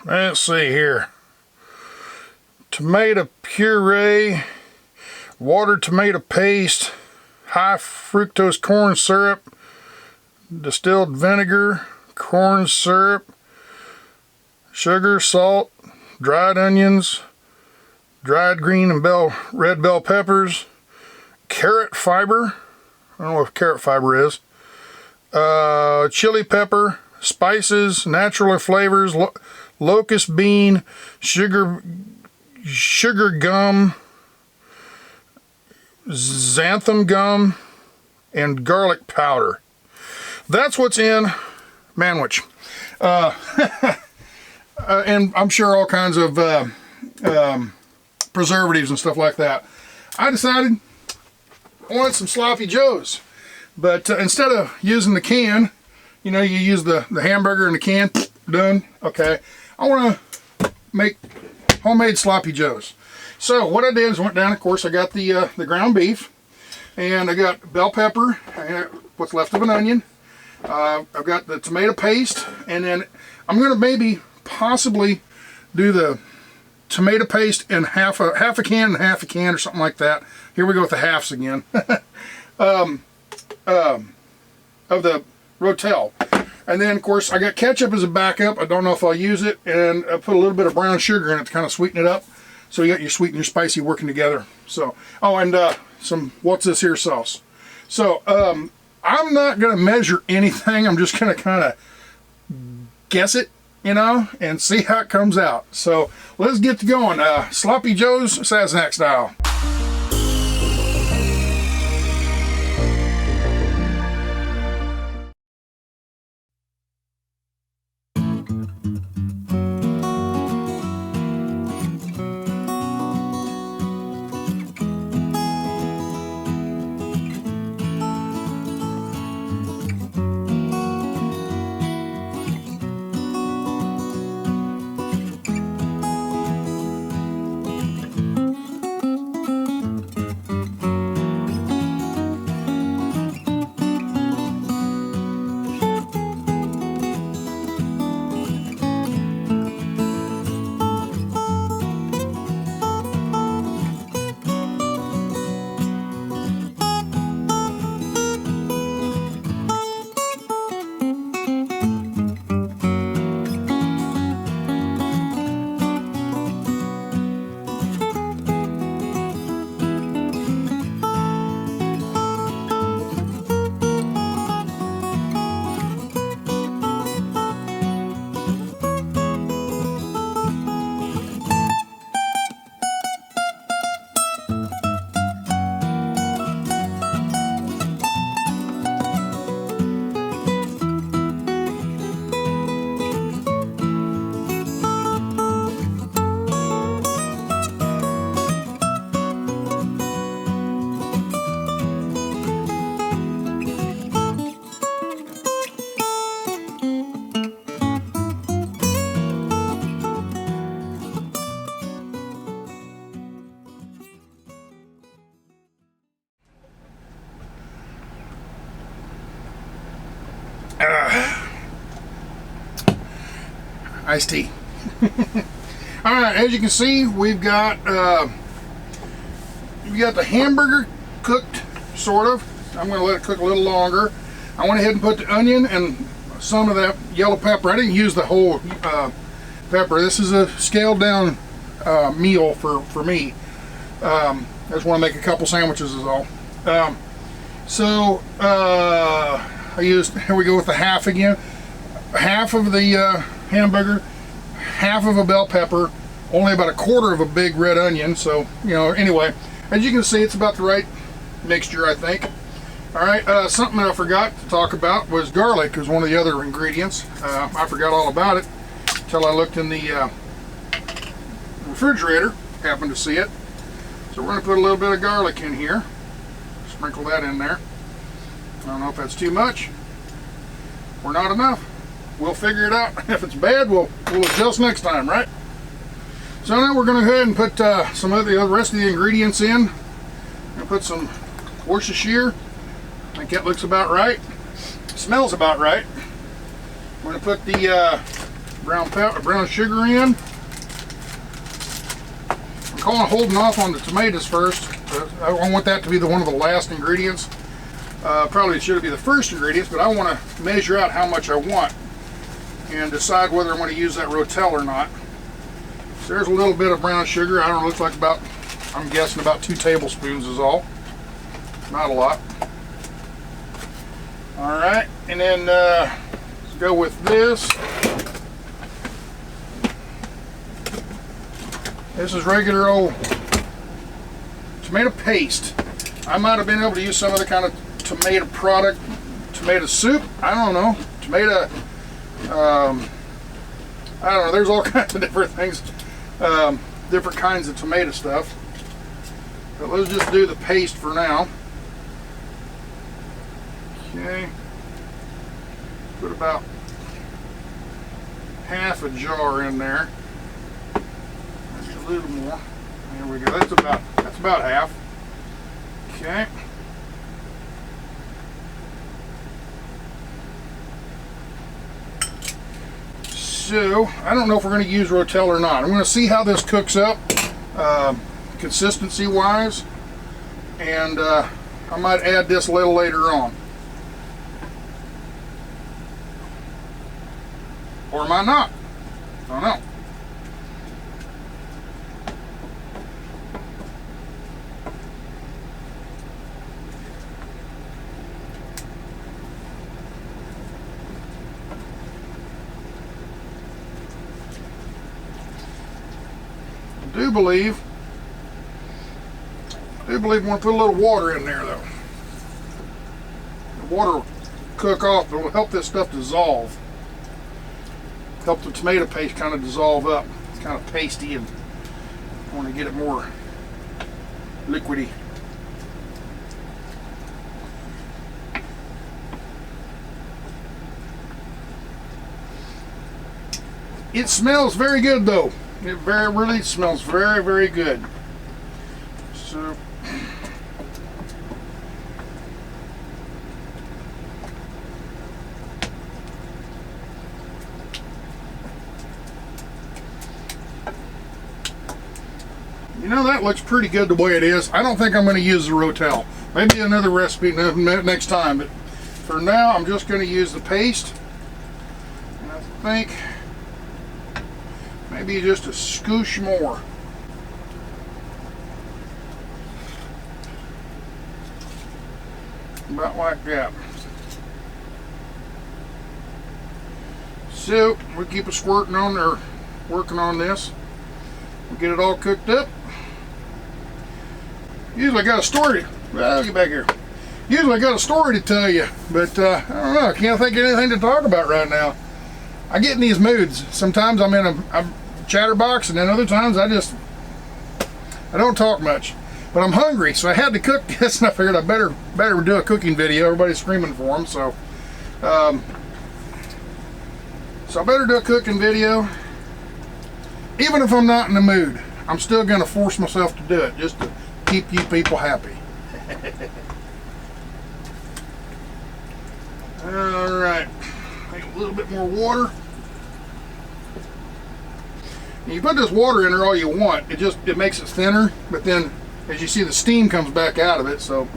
Let's see here. Tomato puree, water tomato paste, high fructose corn syrup, distilled vinegar, corn syrup, sugar, salt, dried onions, dried green and red bell peppers, carrot fiber, I don't know what carrot fiber is, chili pepper, spices, natural flavors, locust bean, sugar gum, xanthan gum, and garlic powder. That's what's in Manwich. And I'm sure all kinds of preservatives and stuff like that. I decided I wanted some sloppy joes, but instead of using the can, you know, you use the hamburger in the can, done. Okay, I want to make homemade sloppy joes. So what I did is went down, of course, I got the ground beef, and I got bell pepper, what's left of an onion. I've got the tomato paste, and then I'm going to possibly do the tomato paste in half a can and half a can or something like that. Here we go with the halves again. Of the Rotel. And then, of course, I got ketchup as a backup. I don't know if I'll use it. And I put a little bit of brown sugar in it to kind of sweeten it up. So you got your sweet and your spicy working together. So, oh, and some, what's this here sauce? So, I'm not going to measure anything. I'm just going to kind of guess it, you know, and see how it comes out. So, let's get to going. Sloppy Joe's, Sasnak style. Iced tea. Alright, as you can see, we've got the hamburger cooked, sort of. I'm going to let it cook a little longer. I went ahead and put the onion and some of that yellow pepper. I didn't use the whole pepper. This is a scaled down meal for me. I just want to make a couple sandwiches is all. I used, here we go with the half again. Half of the hamburger, half of a bell pepper, only about a quarter of a big red onion. So, you know, anyway, as you can see, it's about the right mixture, I think. Alright, something that I forgot to talk about was garlic, was one of the other ingredients. I forgot all about it until I looked in the refrigerator, happened to see it. So we're going to put a little bit of garlic in here. Sprinkle that in there. I don't know if that's too much or not enough. We'll figure it out. If it's bad, we'll adjust next time, right? So now we're going to go ahead and put some of the rest of the ingredients in. I'm going to put some Worcestershire. I think that looks about right. Smells about right. We're going to put the brown sugar in. I'm kind of holding off on the tomatoes first. I want that to be one of the last ingredients. Probably should be the first ingredients, but I want to measure out how much I want and decide whether I want to use that Rotel or not. So there's a little bit of brown sugar. I don't know, it looks like about, I'm guessing about 2 tablespoons is all. Not a lot. All right, and then let's go with this. This is regular old tomato paste. I might have been able to use some other kind of tomato product, tomato soup. I don't know. Tomato, I don't know. There's all kinds of different things, different kinds of tomato stuff. But let's just do the paste for now. Okay. Put about half a jar in there. Maybe a little more. There we go. That's about half. Okay. So I don't know if we're going to use Rotel or not. I'm going to see how this cooks up, consistency wise, and I might add this a little later on. Or am I not? I don't know. I do believe I'm going to put a little water in there though. The water will cook off, but it will help this stuff dissolve. Help the tomato paste kind of dissolve up. It's kind of pasty and I want to get it more liquidy. It smells very good though. It really smells very, very good. So you know, that looks pretty good the way it is. I don't think I'm going to use the Rotel. Maybe another recipe next time, but for now I'm just going to use the paste. And I think maybe just a scoosh more. About like that. So we'll keep it squirting on there, working on this. We'll get it all cooked up. Usually I got a story. Well, get back here. Usually I got a story to tell you, but I don't know. I can't think of anything to talk about right now. I get in these moods. Sometimes I'm in a chatterbox, and then other times I don't talk much. But I'm hungry, so I had to cook this, and I figured I better do a cooking video. Everybody's screaming for them, so I better do a cooking video. Even if I'm not in the mood, I'm still going to force myself to do it just to keep you people happy. All right, make a little bit more water. And you put this water in there all you want. It makes it thinner, but then as you see, the steam comes back out of it, so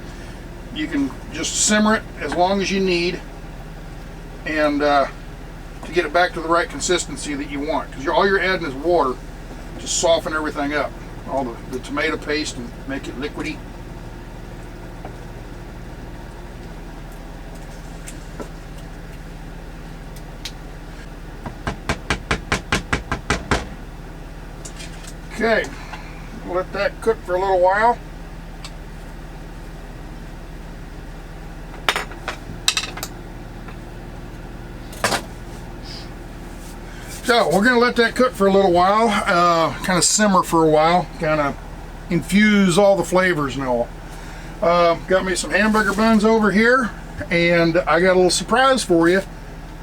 you can just simmer it as long as you need, and to get it back to the right consistency that you want, because all you're adding is water to soften everything up, all the tomato paste, and make it liquidy. Okay, we'll let that cook for a little while. So we're going to let that cook for a little while, kind of simmer for a while, kind of infuse all the flavors and all. Got me some hamburger buns over here, and I got a little surprise for you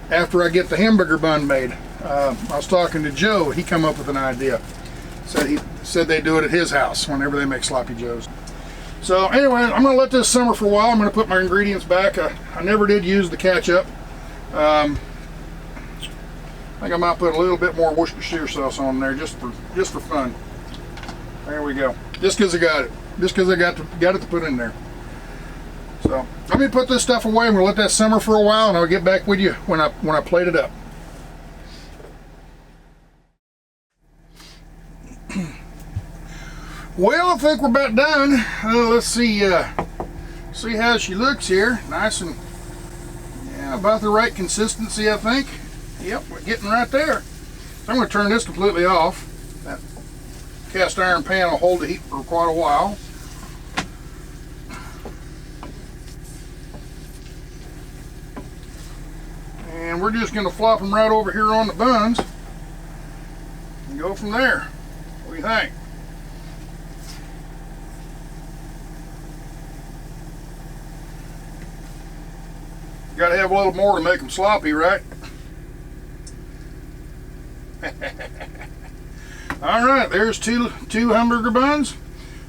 after I get the hamburger bun made. I was talking to Joe. He come up with an idea. So he said they do it at his house whenever they make sloppy joes. So anyway, I'm going to let this simmer for a while. I'm going to put my ingredients back. I never did use the ketchup. I think I might put a little bit more Worcestershire sauce on there just for fun. There we go. Just because I got it. Just because I got it to put in there. So let me put this stuff away and we'll let that simmer for a while, and I'll get back with you when I plate it up. Well, I think we're about done. Let's see how she looks here. Nice and, yeah, about the right consistency, I think. Yep, we're getting right there. So I'm going to turn this completely off. That cast iron pan will hold the heat for quite a while. And we're just going to flop them right over here on the buns and go from there. What do you think? Got to have a little more to make them sloppy, right? All right, there's two hamburger buns.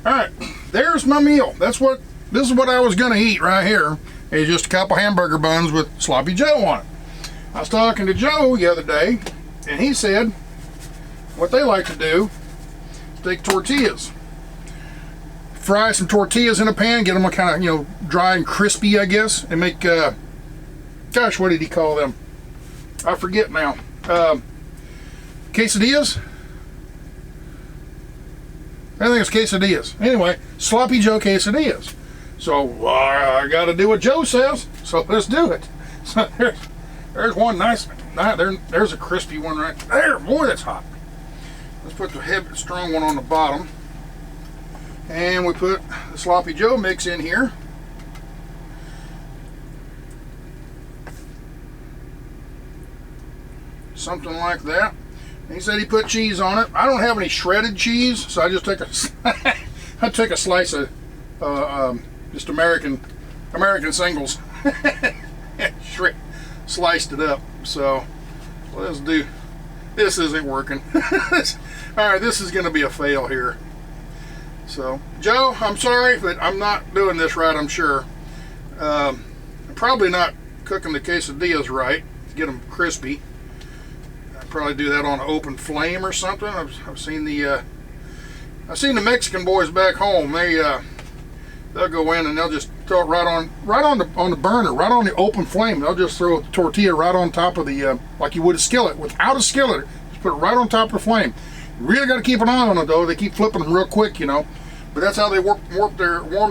All right, there's my meal. This is what I was going to eat right here. Is just a couple hamburger buns with sloppy Joe on it. I was talking to Joe the other day, and he said what they like to do is take tortillas, fry some tortillas in a pan, get them kind of, you know, dry and crispy, I guess, and make gosh, what did he call them? I forget now. Quesadillas? I think it's quesadillas. Anyway, sloppy Joe quesadillas. So I got to do what Joe says. So let's do it. So there's one nice. There's a crispy one right there. Boy, that's hot. Let's put the heavy, strong one on the bottom, and we put the sloppy Joe mix in here. Something like that. He said he put cheese on it. I don't have any shredded cheese, so I just took a slice of just American singles, sliced it up. So let's do. This isn't working. All right, this is going to be a fail here. So Joe, I'm sorry, but I'm not doing this right. I'm sure. I'm probably not cooking the quesadillas right to get them crispy. Probably do that on an open flame or something. I've seen the Mexican boys back home. They'll go in and they'll just throw it right on the burner, right on the open flame. They'll just throw the tortilla right on top of the like you would a skillet. Without a skillet, just put it right on top of the flame. You really got to keep an eye on it though. They keep flipping them real quick, you know. But that's how they warm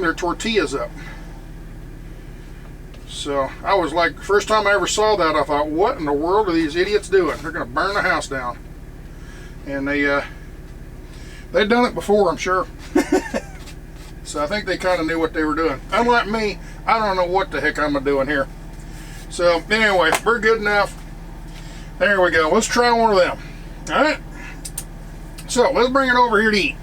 their tortillas up. So I was like, first time I ever saw that, I thought, what in the world are these idiots doing? They're going to burn the house down. And they'd done it before, I'm sure. So I think they kind of knew what they were doing. Unlike me, I don't know what the heck I'm doing here. So anyway, we're good enough. There we go. Let's try one of them. All right. So let's bring it over here to eat.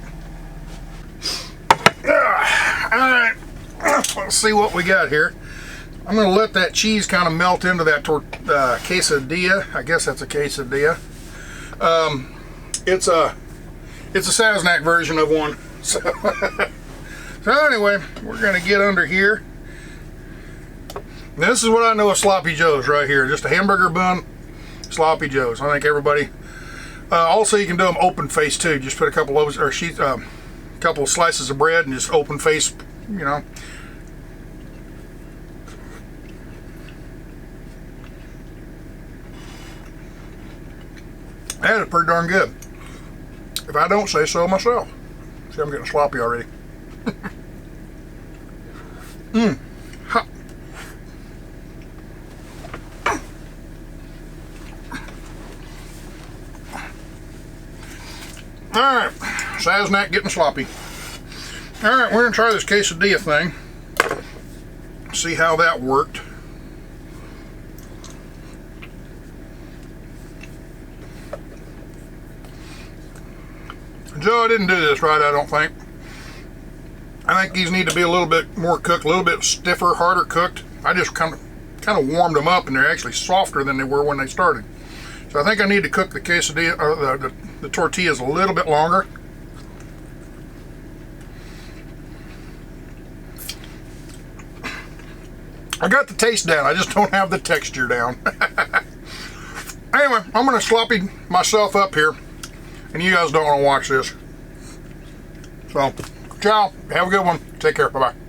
All right. Let's see what we got here. I'm going to let that cheese kind of melt into that quesadilla. I guess that's a quesadilla. It's a Sasnak version of one. So, so anyway, we're going to get under here. This is what I know of sloppy joes right here. Just a hamburger bun, sloppy joes. I think everybody. Also, you can do them open face too. Just put a couple of couple of slices of bread and just open face. You know. That is pretty darn good. If I don't say so myself. See, I'm getting sloppy already. Hot. Alright, Sasnak getting sloppy. Alright, we're going to try this quesadilla thing. See how that worked. Joe didn't do this right, I don't think. I think these need to be a little bit more cooked, a little bit stiffer, harder cooked. I just kind of warmed them up, and they're actually softer than they were when they started. So I think I need to cook the quesadilla, or the tortillas a little bit longer. I got the taste down, I just don't have the texture down. Anyway, I'm gonna sloppy myself up here, and you guys don't want to watch this. So, ciao. Have a good one. Take care. Bye-bye.